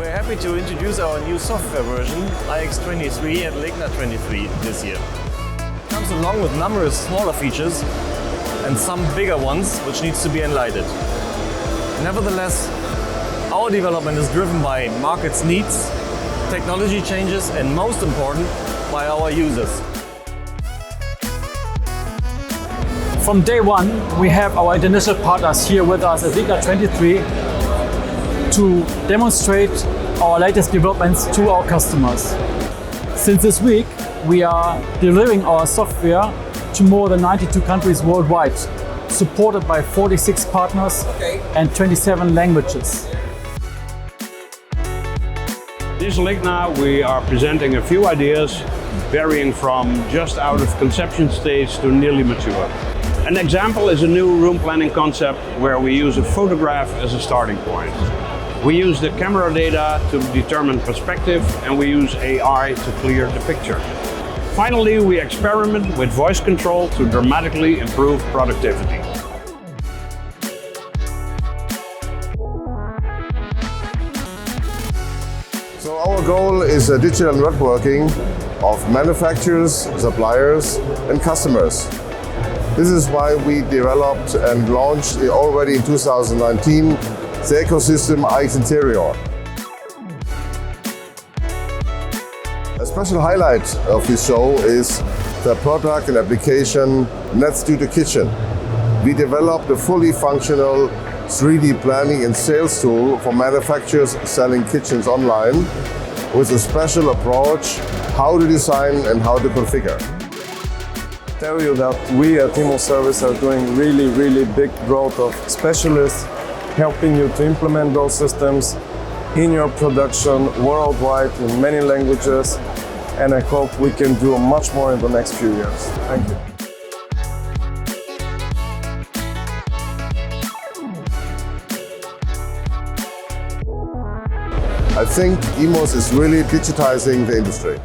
We're happy to introduce our new software version, iX23 and Ligna 23 this year. It comes along with numerous smaller features and some bigger ones which needs to be enlightened. Nevertheless, our development is driven by market's needs, technology changes and most important, by our users. From day one, we have our international partners here with us at Ligna 23 to demonstrate our latest developments to our customers. Since this week, we are delivering our software to more than 92 countries worldwide, supported by 46 partners and 27 languages. This Ligna, we are presenting a few ideas varying from just out of conception stage to nearly mature. An example is a new room planning concept where we use a photograph as a starting point. We use the camera data to determine perspective and we use AI to clear the picture. Finally, we experiment with voice control to dramatically improve productivity. So our goal is a digital networking of manufacturers, suppliers and customers. This is why we developed and launched already in 2019 the ecosystem iX Interior. A special highlight of this show is the product and application NetStudio Kitchen. We developed a fully functional 3D planning and sales tool for manufacturers selling kitchens online with a special approach how to design and how to configure. Tell you that we at imosag are doing really big growth of specialists helping you to implement those systems in your production worldwide in many languages, and I hope we can do much more in the next few years. Thank you. I think imos is really digitizing the industry.